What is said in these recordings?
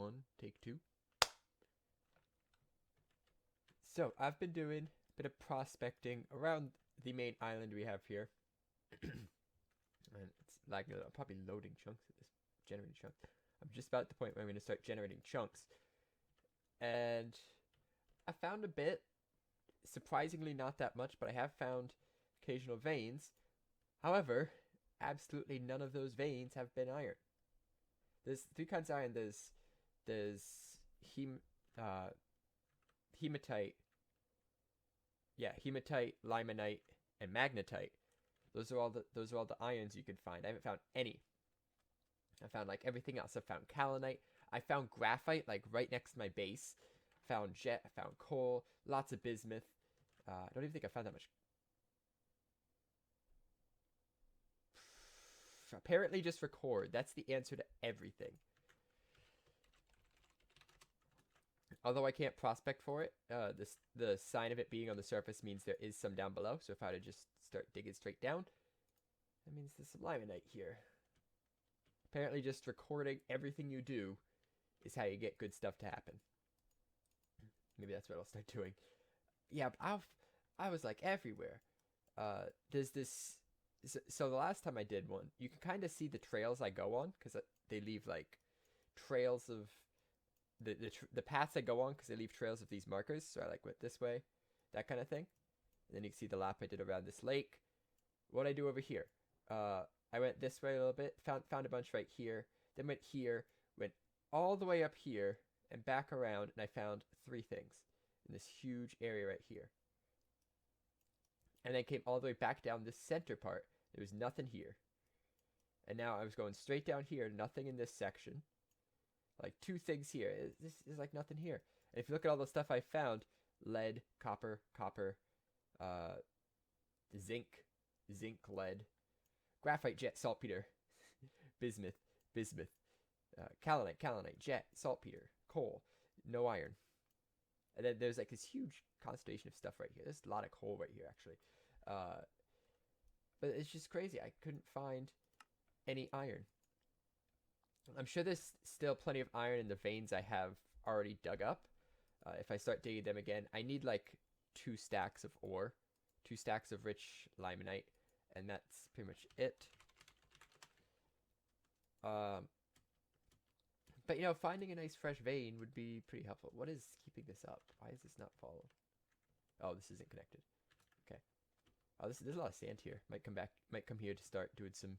1, take 2. So, I've been doing a bit of prospecting around the main island we have here. And it's lagging a little. I'm probably loading chunks at this, generating chunks. I'm just about at the point where I'm going to start generating chunks. And I found a bit, surprisingly not that much, but I have found occasional veins. However, absolutely none of those veins have been iron. There's 3 kinds of iron. There's hematite, hematite, limonite, and magnetite. Those are all the irons you can find. I haven't found any. I found like everything else. I found kaolinite. I found graphite like right next to my base. Found jet. I found coal. Lots of bismuth. I don't even think I found that much. Apparently just record. That's the answer to everything. Although I can't prospect for it, the sign of it being on the surface means there is some down below. So if I were to just start digging straight down, that means there's some limonite here. Apparently just recording everything you do is how you get good stuff to happen. Maybe that's what I'll start doing. Yeah, I was like everywhere. There's this. So the last time I did one, you can kind of see the trails I go on because they leave like trails of the paths I go on because they leave trails of these markers. So I like went this way, that kind of thing. And then you can see the lap I did around this lake. What I do over here? I went this way a little bit, found a bunch right here, then went here, went all the way up here and back around, and I found 3 things in this huge area right here. And then came all the way back down this center part. There was nothing here. And now I was going straight down here, nothing in this section. Like 2 things here. This is like nothing here. And if you look at all the stuff I found, lead, copper, zinc, lead, graphite, jet, saltpeter, bismuth, kaolinite, jet, saltpeter, coal, no iron. And then there's like this huge constellation of stuff right here. There's a lot of coal right here, actually. But it's just crazy. I couldn't find any iron. I'm sure there's still plenty of iron in the veins I have already dug up. If I start digging them again, I need like 2 stacks of ore, 2 stacks of rich limonite, and that's pretty much it. But, you know, finding a nice fresh vein would be pretty helpful. What is keeping this up? Why is this not follow? Oh, this isn't connected. Okay. Oh, there's a lot of sand here. Might come here to start doing some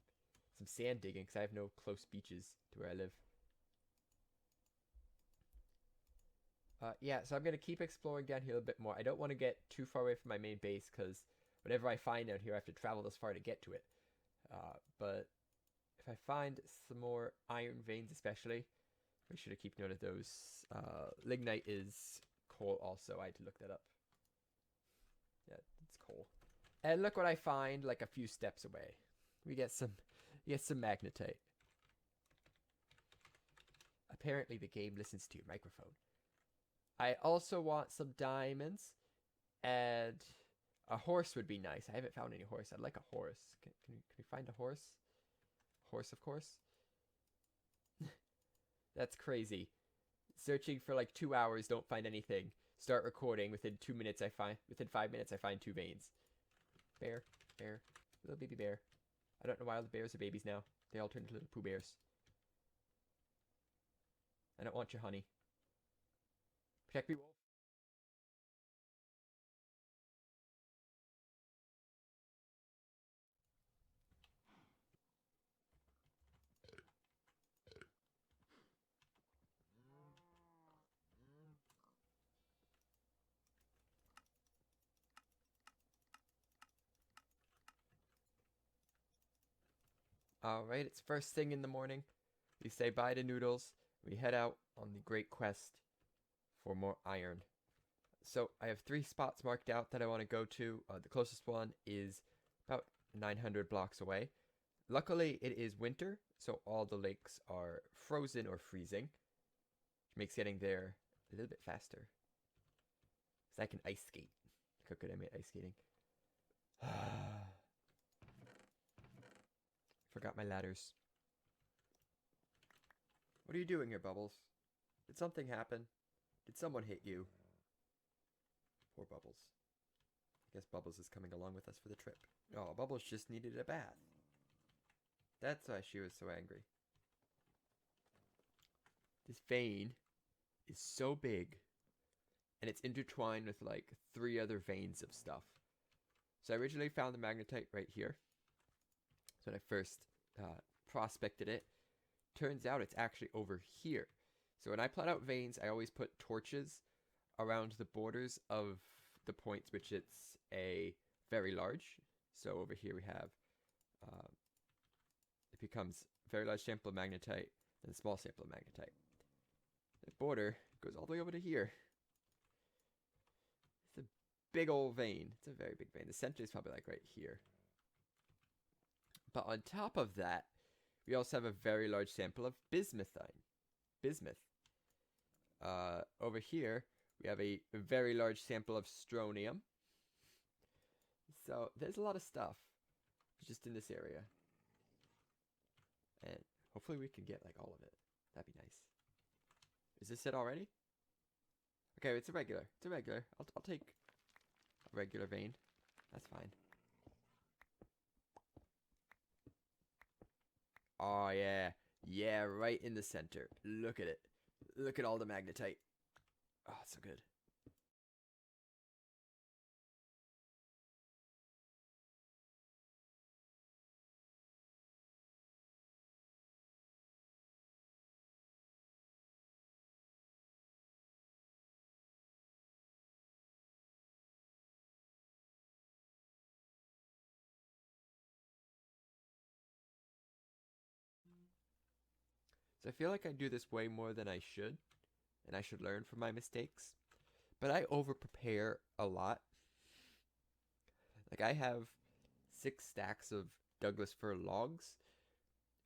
sand digging because I have no close beaches to where I live. Yeah, so I'm going to keep exploring down here a little bit more. I don't want to get too far away from my main base because whatever I find down here, I have to travel this far to get to it. But if I find some more iron veins especially, we should have keep note of those. Lignite is coal also. I had to look that up. Yeah, it's coal. And look what I find like a few steps away. We get some magnetite. Apparently the game listens to your microphone. I also want some diamonds, and a horse would be nice. I haven't found any horse. I'd like a horse. Can we find a horse? Horse, of course. That's crazy. Searching for like 2 hours, don't find anything. Start recording. Within 5 minutes, I find 2 veins. Bear, little baby bear. I don't know why all the bears are babies now. They all turn into little Pooh Bears. I don't want your honey. Protect me, wolf. Alright, it's first thing in the morning. We say bye to Noodles. We head out on the great quest for more iron. So I have 3 spots marked out that I want to go to. The closest one is about 900 blocks away. Luckily, it is winter, so all the lakes are frozen or freezing, which makes getting there a little bit faster. So I can ice skate. Look how good I made ice skating. Forgot my ladders. What are you doing here, Bubbles? Did something happen? Did someone hit you? Poor Bubbles. I guess Bubbles is coming along with us for the trip. Oh, Bubbles just needed a bath. That's why she was so angry. This vein is so big, and it's intertwined with like 3 other veins of stuff. So I originally found the magnetite right here. So when I first prospected it, turns out it's actually over here. So when I plot out veins, I always put torches around the borders of the points which it's a very large. So over here we have, it becomes very large sample of magnetite and a small sample of magnetite. The border goes all the way over to here. It's a big old vein. It's a very big vein. The center is probably like right here. But on top of that, we also have a very large sample of bismuth. Over here, we have a very large sample of strontium. So there's a lot of stuff just in this area. And hopefully we can get like all of it. That'd be nice. Is this it already? Okay, it's a regular. It's a regular. I'll take a regular vein. That's fine. Oh, yeah. Yeah, right in the center. Look at it. Look at all the magnetite. Oh, it's so good. So I feel like I do this way more than I should, and I should learn from my mistakes. But I over-prepare a lot. Like I have 6 stacks of Douglas fir logs,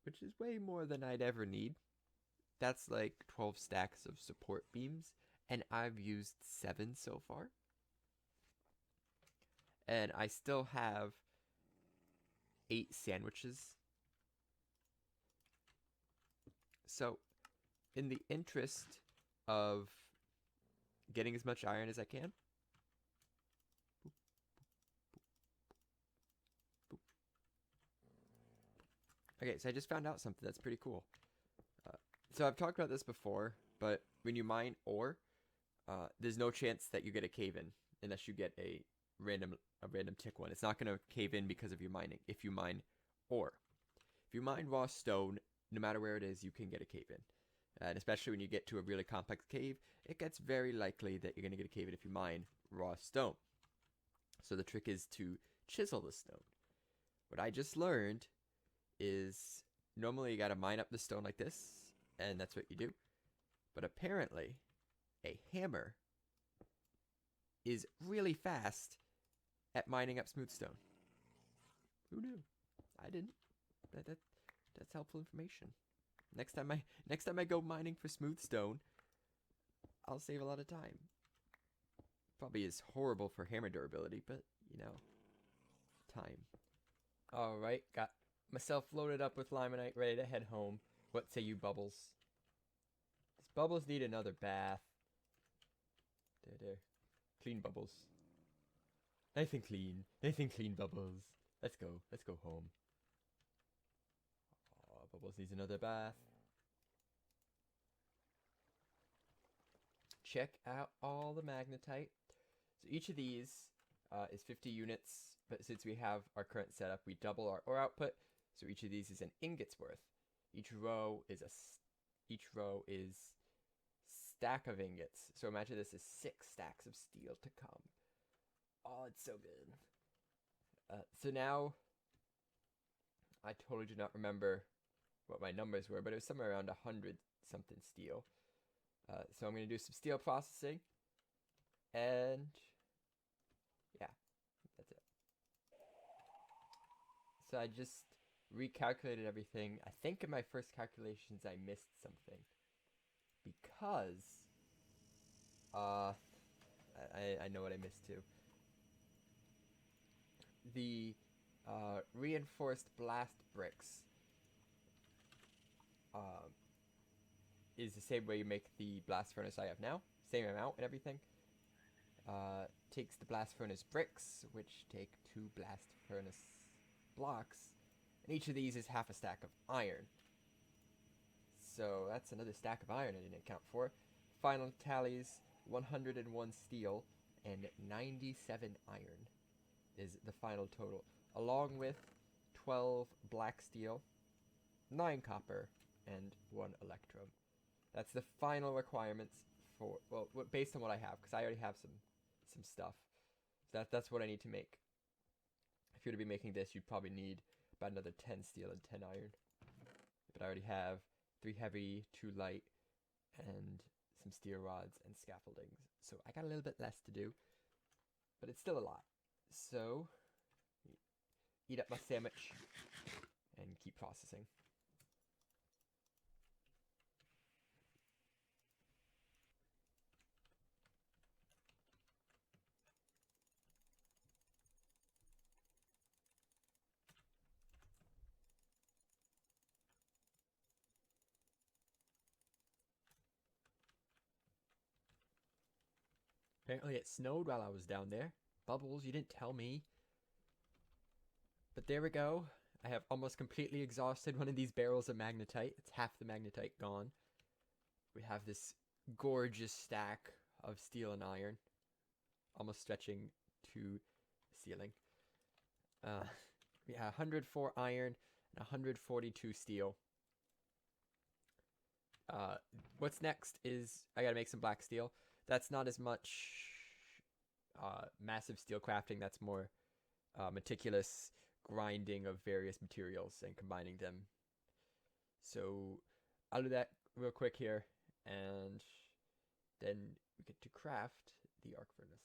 which is way more than I'd ever need. That's like 12 stacks of support beams, and I've used 7 so far. And I still have 8 sandwiches. So, in the interest of getting as much iron as I can, boop, boop, boop. Okay, so I just found out something that's pretty cool. So I've talked about this before, but when you mine ore, there's no chance that you get a cave in unless you get a random tick one. It's not going to cave in because of your mining if you mine ore. If you mine raw stone, no matter where it is, you can get a cave in. And especially when you get to a really complex cave, it gets very likely that you're going to get a cave in if you mine raw stone. So the trick is to chisel the stone. What I just learned is normally you got to mine up the stone like this, and that's what you do. But apparently, a hammer is really fast at mining up smooth stone. Who knew? I didn't. That's helpful information. Next time I go mining for smooth stone, I'll save a lot of time. Probably is horrible for hammer durability, but you know, time. All right, got myself loaded up with limonite, ready to head home. What say you, Bubbles? Does Bubbles need another bath? There. Clean Bubbles. Nice and clean. Nice and clean, Bubbles. Let's go home. Oh, Bubbles needs another bath. Check out all the magnetite. So each of these is 50 units, but since we have our current setup, we double our ore output. So each of these is an ingot's worth. Each row is stack of ingots. So imagine this is 6 stacks of steel to come. Oh, it's so good. So now, I totally do not remember what my numbers were, but it was somewhere around 100 something steel. So I'm going to do some steel processing, and yeah, that's it. So I just recalculated everything. I think in my first calculations I missed something, because I know what I missed too. The reinforced blast bricks is the same way you make the blast furnace I have now. Same amount and everything. Takes the blast furnace bricks, which take 2 blast furnace blocks. And each of these is half a stack of iron. So that's another stack of iron I didn't account for. Final tallies 101 steel and 97 iron is the final total, along with 12 black steel, 9 copper, and 1 electrum. That's the final requirements for, well, based on what I have, because I already have some stuff. So that's what I need to make. If you're to be making this, you'd probably need about another 10 steel and 10 iron. But I already have 3 heavy, 2 light, and some steel rods and scaffoldings. So I got a little bit less to do, but it's still a lot. So, eat up my sandwich and keep processing. Apparently it snowed while I was down there. Bubbles, you didn't tell me. But there we go. I have almost completely exhausted one of these barrels of magnetite. It's half the magnetite gone. We have this gorgeous stack of steel and iron, almost stretching to the ceiling. We have 104 iron and 142 steel. What's next is I gotta make some black steel. That's not as much massive steel crafting. That's more meticulous grinding of various materials and combining them. So I'll do that real quick here, and then we get to craft the arc furnace.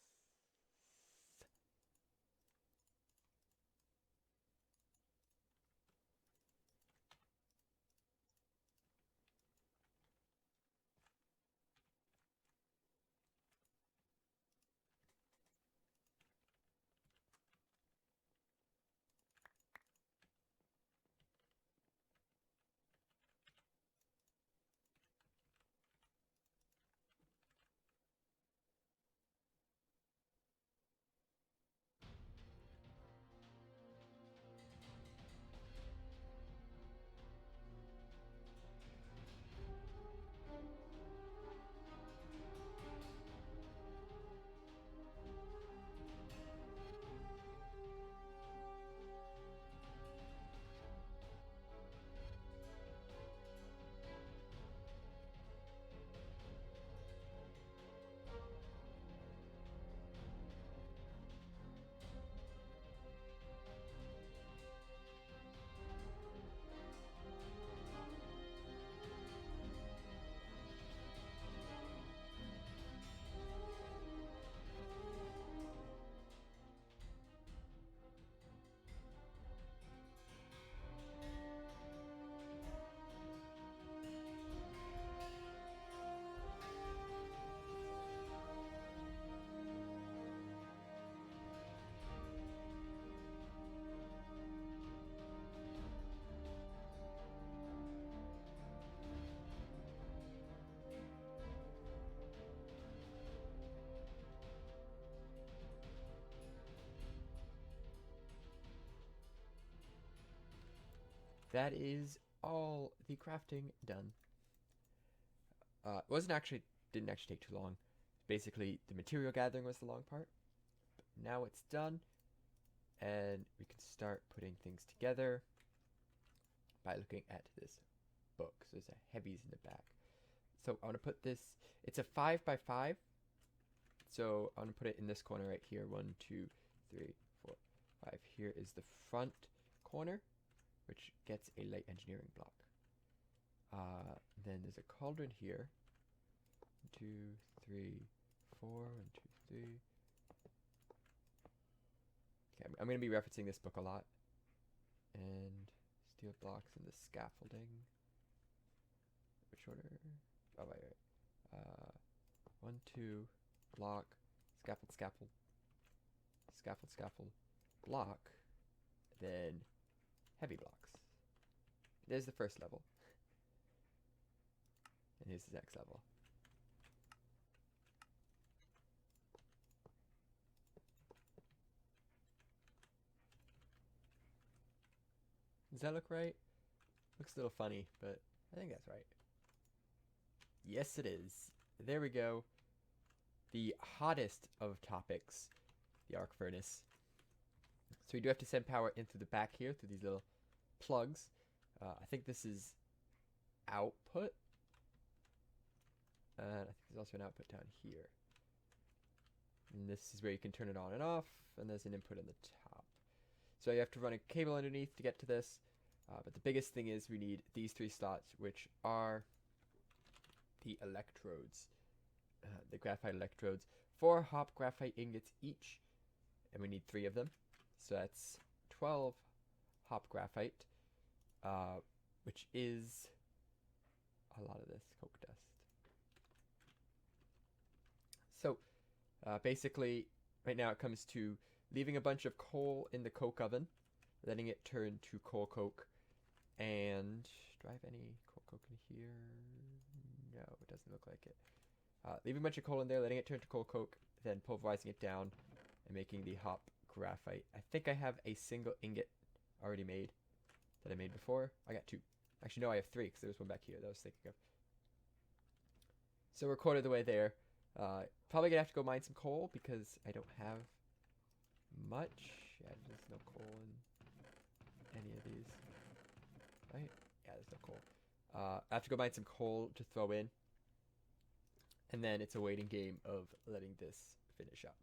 That is all the crafting done. Didn't actually take too long. Basically, the material gathering was the long part. But now it's done, and we can start putting things together by looking at this book. So there's a heavies in the back. So I want to put this, it's a 5x5. So I want to put it in this corner right here. 1, 2, 3, 4, 5. Here is the front corner, which gets a light engineering block. Then there's a cauldron here. 1, 2, 3, 4. 1, 2, 3. Okay, I'm going to be referencing this book a lot. And steel blocks and the scaffolding. Which order? Oh, right. 1, 2, block, scaffold, scaffold, scaffold, scaffold, block, then heavy blocks. There's the first level. And here's his next level. Does that look right? Looks a little funny, but I think that's right. Yes, it is. There we go. The hottest of topics, the arc furnace. So we do have to send power in through the back here, through these little plugs. I think this is output. And I think there's also an output down here. And this is where you can turn it on and off, and there's an input on the top. So you have to run a cable underneath to get to this. But the biggest thing is we need these 3 slots, which are the electrodes. The graphite electrodes. 4 hop graphite ingots each. And we need 3 of them. So that's 12 hop graphite. Which is a lot of this coke dust. So basically, right now it comes to leaving a bunch of coal in the coke oven, letting it turn to coal coke, and do I have any coal coke in here? No, it doesn't look like it. Leaving a bunch of coal in there, letting it turn to coal coke, then pulverizing it down and making the hop graphite. I think I have a single ingot already made that I made before. I got 2. Actually, no, I have 3 because there was one back here that I was thinking of. So we're a quarter of the way there. Probably gonna have to go mine some coal because I don't have much. Yeah, there's no coal in any of these. Right? Yeah, there's no coal. I have to go mine some coal to throw in. And then it's a waiting game of letting this finish up.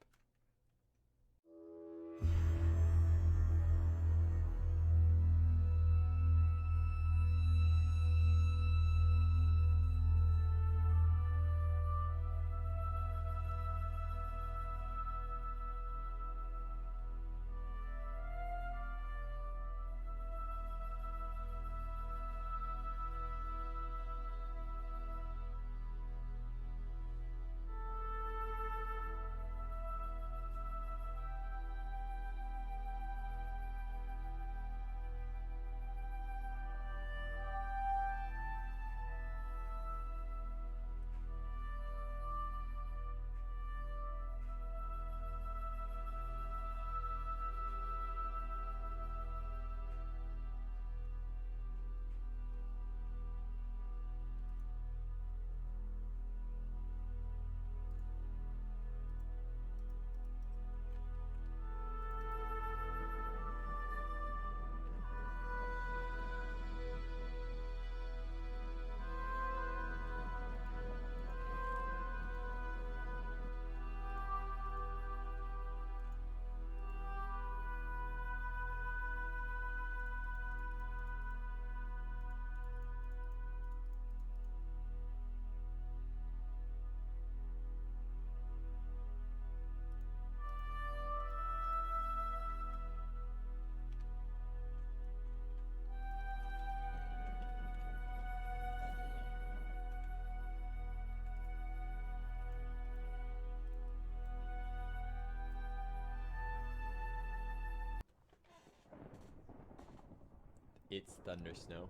It's Thunder Snow.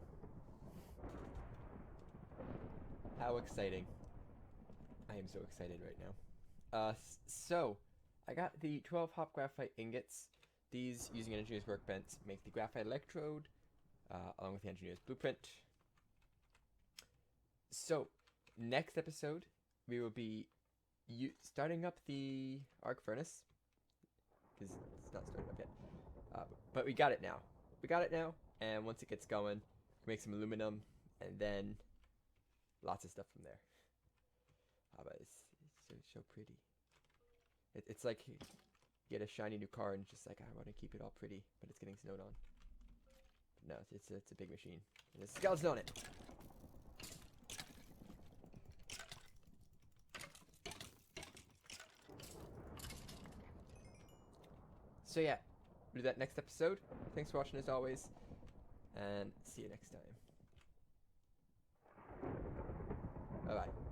How exciting. I am so excited right now. So, I got the 12 hop graphite ingots. These, using an engineer's workbench, make the graphite electrode, along with the engineer's blueprint. So, next episode, we will be starting up the arc furnace. Because it's not started up yet. But we got it now. And once it gets going, we make some aluminum, and then lots of stuff from there. But it's so pretty. It's like you get a shiny new car and just like, I want to keep it all pretty, but it's getting snowed on. But no, it's a big machine. And there's skeletons on it. So yeah, we'll do that next episode. Thanks for watching as always, and see you next time. Bye bye.